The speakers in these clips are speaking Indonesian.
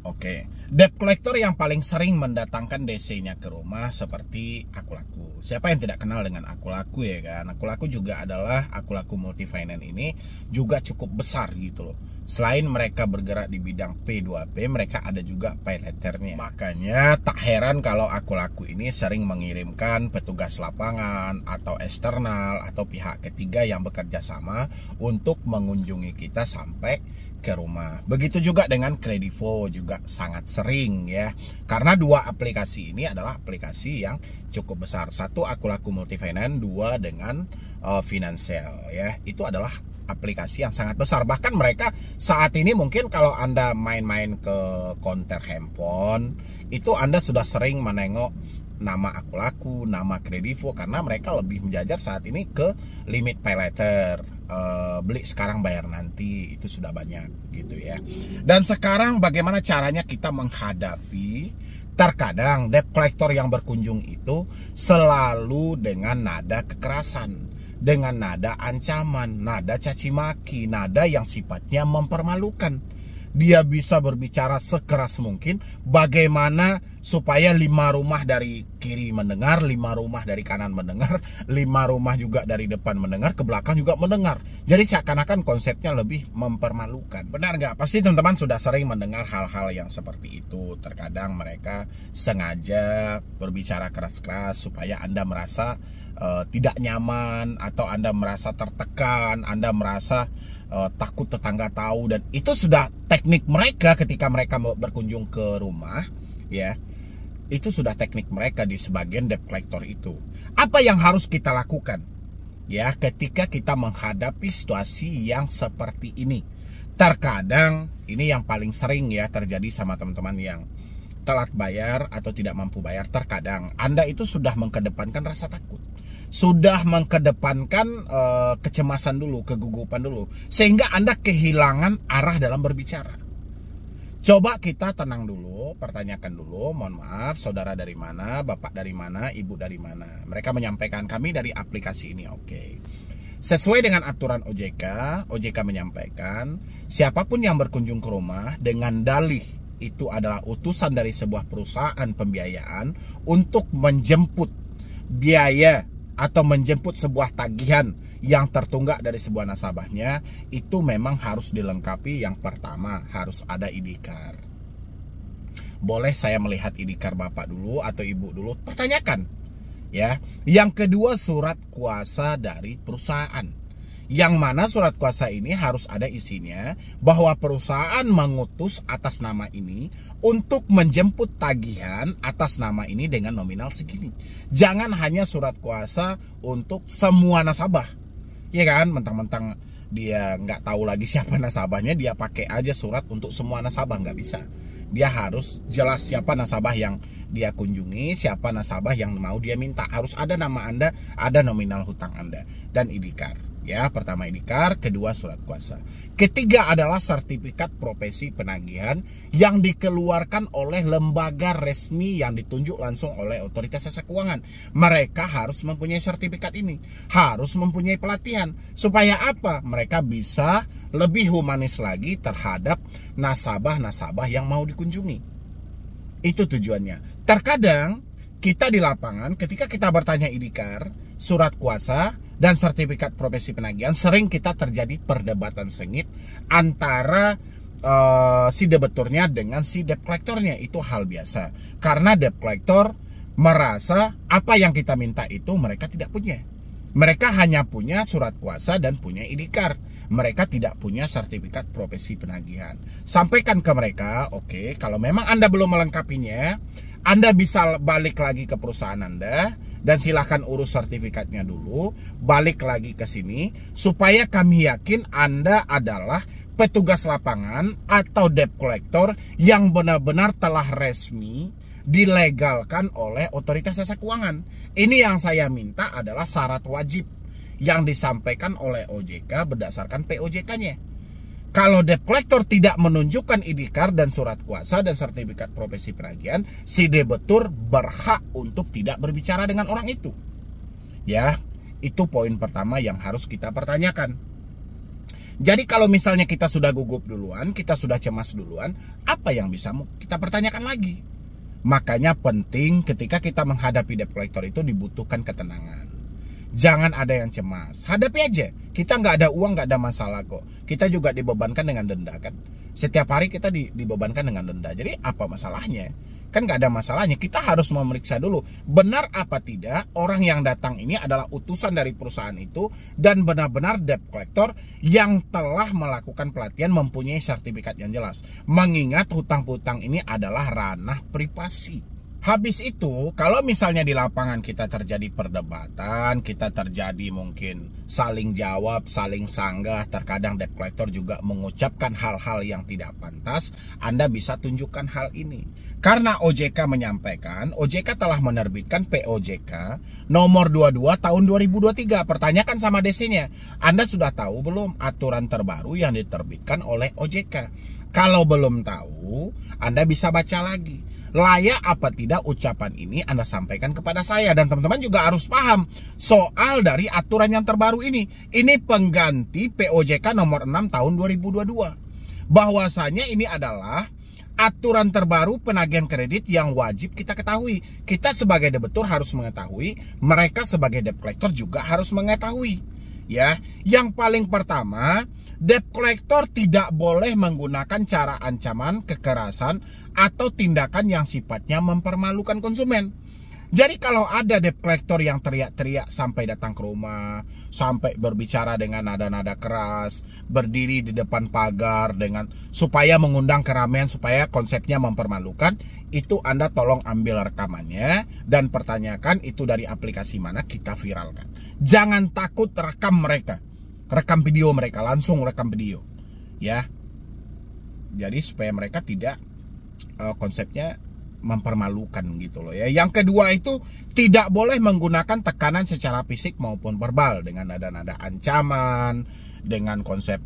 Oke, debt collector yang paling sering mendatangkan DC-nya ke rumah seperti Aku Laku. Siapa yang tidak kenal dengan Aku Laku ya kan? Aku Laku juga adalah Aku Laku Multifinance ini juga cukup besar gitu loh. Selain mereka bergerak di bidang P2P, mereka ada juga pay letternya. Makanya tak heran kalau Aku Laku ini sering mengirimkan petugas lapangan atau eksternal atau pihak ketiga yang bekerja sama untuk mengunjungi kita sampai ke rumah. Begitu juga dengan Kredivo juga sangat sering ya. Karena dua aplikasi ini adalah aplikasi yang cukup besar. Satu Aku Laku Multifinance, dua dengan Finansial ya. Itu adalah aplikasi yang sangat besar. Bahkan mereka saat ini mungkin kalau Anda main-main ke konter handphone, itu Anda sudah sering menengok nama Aku Laku, nama Kredivo, karena mereka lebih menjajar saat ini ke limit pay letter, beli sekarang bayar nanti, itu sudah banyak gitu ya. Dan sekarang bagaimana caranya kita menghadapi terkadang debt collector yang berkunjung itu selalu dengan nada kekerasan, dengan nada ancaman, nada caci maki, nada yang sifatnya mempermalukan. Dia bisa berbicara sekeras mungkin bagaimana supaya 5 rumah dari kiri mendengar, 5 rumah dari kanan mendengar, 5 rumah juga dari depan mendengar, ke belakang juga mendengar. Jadi seakan-akan konsepnya lebih mempermalukan. Benar nggak? Pasti teman-teman sudah sering mendengar hal-hal yang seperti itu. Terkadang mereka sengaja berbicara keras-keras supaya Anda merasa tidak nyaman, atau Anda merasa tertekan, Anda merasa takut tetangga tahu, dan itu sudah teknik mereka ketika mereka berkunjung ke rumah ya. Itu sudah teknik mereka di sebagian debt collector itu. Apa yang harus kita lakukan ya ketika kita menghadapi situasi yang seperti ini? Terkadang ini yang paling sering ya terjadi sama teman-teman yang telat bayar atau tidak mampu bayar. Terkadang Anda itu sudah mengedepankan rasa takut, sudah mengedepankan kecemasan dulu, kegugupan dulu, sehingga Anda kehilangan arah dalam berbicara. Coba kita tenang dulu, pertanyakan dulu, mohon maaf, saudara dari mana, bapak dari mana, ibu dari mana. Mereka menyampaikan kami dari aplikasi ini, oke. Sesuai dengan aturan OJK, OJK menyampaikan siapapun yang berkunjung ke rumah dengan dalih itu adalah utusan dari sebuah perusahaan pembiayaan untuk menjemput biaya atau menjemput sebuah tagihan yang tertunggak dari sebuah nasabahnya, itu memang harus dilengkapi. Yang pertama harus ada ID card. Boleh saya melihat ID card bapak dulu atau ibu dulu? Pertanyakan ya. Yang kedua surat kuasa dari perusahaan, yang mana surat kuasa ini harus ada isinya bahwa perusahaan mengutus atas nama ini untuk menjemput tagihan atas nama ini dengan nominal segini. Jangan hanya surat kuasa untuk semua nasabah, ya kan? Mentang-mentang dia nggak tahu lagi siapa nasabahnya, dia pakai aja surat untuk semua nasabah, nggak bisa. Dia harus jelas siapa nasabah yang dia kunjungi, siapa nasabah yang mau dia minta. Harus ada nama Anda, ada nominal hutang Anda, dan ID card. Ya, pertama ID card, kedua surat kuasa. Ketiga adalah sertifikat profesi penagihan yang dikeluarkan oleh lembaga resmi yang ditunjuk langsung oleh otoritas jasa keuangan. Mereka harus mempunyai sertifikat ini, harus mempunyai pelatihan. Supaya apa? Mereka bisa lebih humanis lagi terhadap nasabah-nasabah yang mau dikunjungi. Itu tujuannya. Terkadang kita di lapangan ketika kita bertanya ID card, surat kuasa, dan sertifikat profesi penagihan, sering kita terjadi perdebatan sengit antara si debiturnya dengan si debt collectornya. Itu hal biasa, karena debt collector merasa apa yang kita minta itu mereka tidak punya. Mereka hanya punya surat kuasa dan punya ID card. Mereka tidak punya sertifikat profesi penagihan. Sampaikan ke mereka, oke, kalau memang Anda belum melengkapinya, Anda bisa balik lagi ke perusahaan Anda dan silahkan urus sertifikatnya dulu, balik lagi ke sini supaya kami yakin Anda adalah petugas lapangan atau debt collector yang benar-benar telah resmi dilegalkan oleh otoritas jasa keuangan. Ini yang saya minta adalah syarat wajib yang disampaikan oleh OJK berdasarkan POJK-nya. Kalau debt collector tidak menunjukkan ID card dan surat kuasa dan sertifikat profesi penagihan, si debitur berhak untuk tidak berbicara dengan orang itu. Ya, itu poin pertama yang harus kita pertanyakan. Jadi kalau misalnya kita sudah gugup duluan, kita sudah cemas duluan, apa yang bisa kita pertanyakan lagi? Makanya penting ketika kita menghadapi debt collector itu dibutuhkan ketenangan. Jangan ada yang cemas, hadapi aja. Kita nggak ada uang, nggak ada masalah kok. Kita juga dibebankan dengan denda kan. Setiap hari kita dibebankan dengan denda. Jadi apa masalahnya? Kan nggak ada masalahnya. Kita harus memeriksa dulu benar apa tidak orang yang datang ini adalah utusan dari perusahaan itu dan benar-benar debt collector yang telah melakukan pelatihan, mempunyai sertifikat yang jelas. Mengingat hutang-hutang ini adalah ranah privasi. Habis itu, kalau misalnya di lapangan kita terjadi perdebatan, kita terjadi mungkin saling jawab, saling sanggah, terkadang debt collector juga mengucapkan hal-hal yang tidak pantas, Anda bisa tunjukkan hal ini. Karena OJK menyampaikan, OJK telah menerbitkan POJK nomor 22 tahun 2023. Pertanyakan sama DC-nya, Anda sudah tahu belum aturan terbaru yang diterbitkan oleh OJK? Kalau belum tahu, Anda bisa baca lagi. Layak apa tidak ucapan ini Anda sampaikan kepada saya. Dan teman-teman juga harus paham soal dari aturan yang terbaru ini. Ini pengganti POJK nomor 6 tahun 2022. Bahwasanya ini adalah aturan terbaru penagihan kredit yang wajib kita ketahui. Kita sebagai debitur harus mengetahui, mereka sebagai debt collector juga harus mengetahui. Ya, yang paling pertama, debt collector tidak boleh menggunakan cara ancaman, kekerasan, atau tindakan yang sifatnya mempermalukan konsumen. Jadi kalau ada debt collector yang teriak-teriak sampai datang ke rumah, sampai berbicara dengan nada-nada keras, berdiri di depan pagar dengan supaya mengundang keramaian, supaya konsepnya mempermalukan, itu Anda tolong ambil rekamannya dan pertanyakan itu dari aplikasi mana, kita viralkan. Jangan takut rekam mereka. Rekam video mereka, langsung rekam video. Ya. Jadi supaya mereka tidak konsepnya mempermalukan gitu loh ya. Yang kedua itu tidak boleh menggunakan tekanan secara fisik maupun verbal dengan nada-nada ancaman, dengan konsep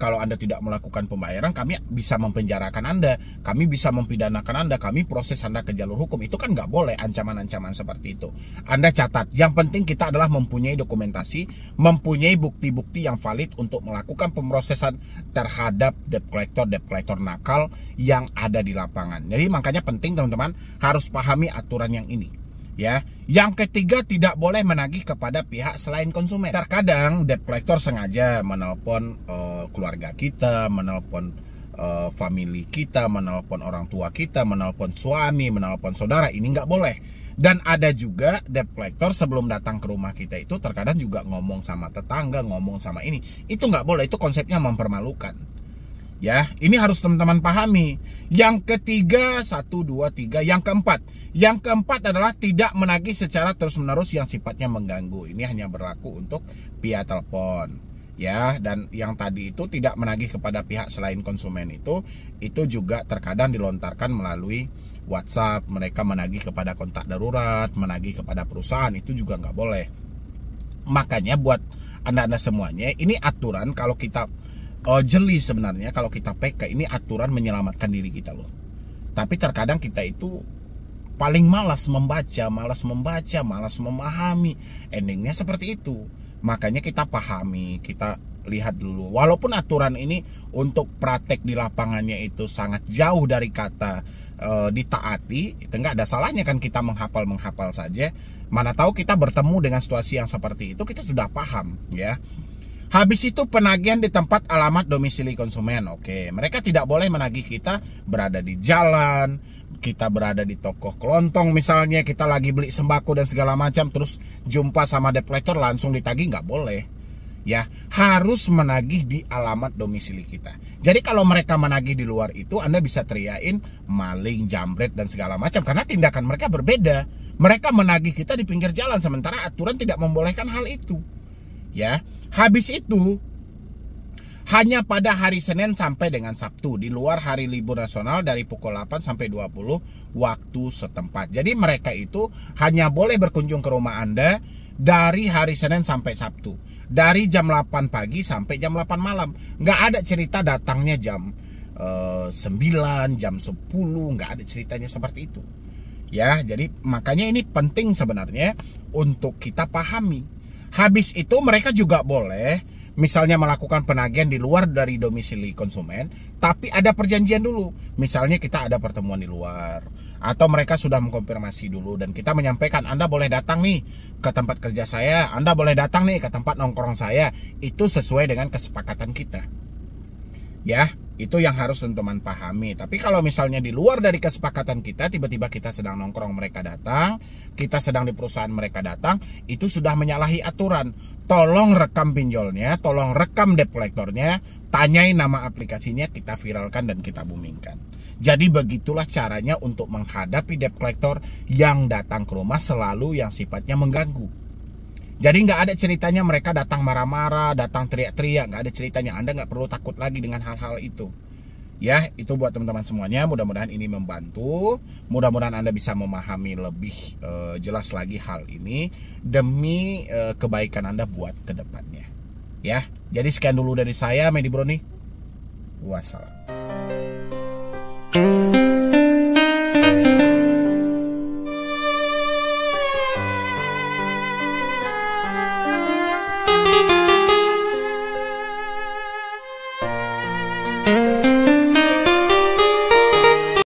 kalau Anda tidak melakukan pembayaran kami bisa mempenjarakan Anda, kami bisa mempidanakan Anda, kami proses Anda ke jalur hukum. Itu kan nggak boleh ancaman-ancaman seperti itu. Anda catat, yang penting kita adalah mempunyai dokumentasi, mempunyai bukti-bukti yang valid untuk melakukan pemrosesan terhadap debt collector nakal yang ada di lapangan. Jadi makanya penting teman-teman harus pahami aturan yang ini. Ya, yang ketiga tidak boleh menagih kepada pihak selain konsumen. Terkadang debt collector sengaja menelpon keluarga kita, menelpon family kita, menelpon orang tua kita, menelpon suami, menelpon saudara. Ini nggak boleh. Dan ada juga debt collector sebelum datang ke rumah kita itu terkadang juga ngomong sama tetangga, ngomong sama ini. Itu nggak boleh. Itu konsepnya mempermalukan. Ya, ini harus teman-teman pahami. Yang ketiga, 1, 2, 3. Yang keempat adalah tidak menagih secara terus-menerus yang sifatnya mengganggu. Ini hanya berlaku untuk via telepon. Ya, dan yang tadi itu tidak menagih kepada pihak selain konsumen itu juga terkadang dilontarkan melalui WhatsApp. Mereka menagih kepada kontak darurat, menagih kepada perusahaan, itu juga nggak boleh. Makanya buat Anda-Anda semuanya, ini aturan kalau kita jeli sebenarnya, kalau kita PK ini aturan menyelamatkan diri kita loh. Tapi terkadang kita itu paling malas membaca, malas memahami. Endingnya seperti itu. Makanya kita pahami, kita lihat dulu. Walaupun aturan ini untuk praktek di lapangannya itu sangat jauh dari kata ditaati, itu nggak ada salahnya kan kita menghafal saja. Mana tahu kita bertemu dengan situasi yang seperti itu, kita sudah paham ya. Habis itu penagihan di tempat alamat domisili konsumen. Oke, mereka tidak boleh menagih kita berada di jalan, kita berada di toko kelontong misalnya, kita lagi beli sembako dan segala macam, terus jumpa sama debt collector langsung ditagih, nggak boleh. Ya, harus menagih di alamat domisili kita. Jadi kalau mereka menagih di luar itu, Anda bisa teriakin maling, jambret dan segala macam karena tindakan mereka berbeda. Mereka menagih kita di pinggir jalan sementara aturan tidak membolehkan hal itu. Ya, habis itu hanya pada hari Senin sampai dengan Sabtu, di luar hari libur nasional dari pukul 8 sampai 20 waktu setempat. Jadi mereka itu hanya boleh berkunjung ke rumah Anda dari hari Senin sampai Sabtu, dari jam 8 pagi sampai jam 8 malam. Nggak ada cerita datangnya jam 9, jam 10, nggak ada ceritanya seperti itu. Ya, jadi makanya ini penting sebenarnya untuk kita pahami. Habis itu mereka juga boleh misalnya melakukan penagihan di luar dari domisili konsumen, tapi ada perjanjian dulu. Misalnya kita ada pertemuan di luar, atau mereka sudah mengkonfirmasi dulu dan kita menyampaikan, Anda boleh datang nih ke tempat kerja saya, Anda boleh datang nih ke tempat nongkrong saya. Itu sesuai dengan kesepakatan kita. Ya, itu yang harus teman-teman pahami. Tapi kalau misalnya di luar dari kesepakatan kita, tiba-tiba kita sedang nongkrong, mereka datang, kita sedang di perusahaan, mereka datang, itu sudah menyalahi aturan. Tolong rekam pinjolnya, tolong rekam debt collectornya, tanyai nama aplikasinya, kita viralkan dan kita boomingkan. Jadi begitulah caranya untuk menghadapi debt collector yang datang ke rumah selalu yang sifatnya mengganggu. Jadi nggak ada ceritanya mereka datang marah-marah, datang teriak-teriak, nggak ada ceritanya. Anda nggak perlu takut lagi dengan hal-hal itu. Ya, itu buat teman-teman semuanya. Mudah-mudahan ini membantu. Mudah-mudahan Anda bisa memahami lebih jelas lagi hal ini demi kebaikan Anda buat kedepannya. Ya, jadi sekian dulu dari saya, Medi Broni. Wassalam.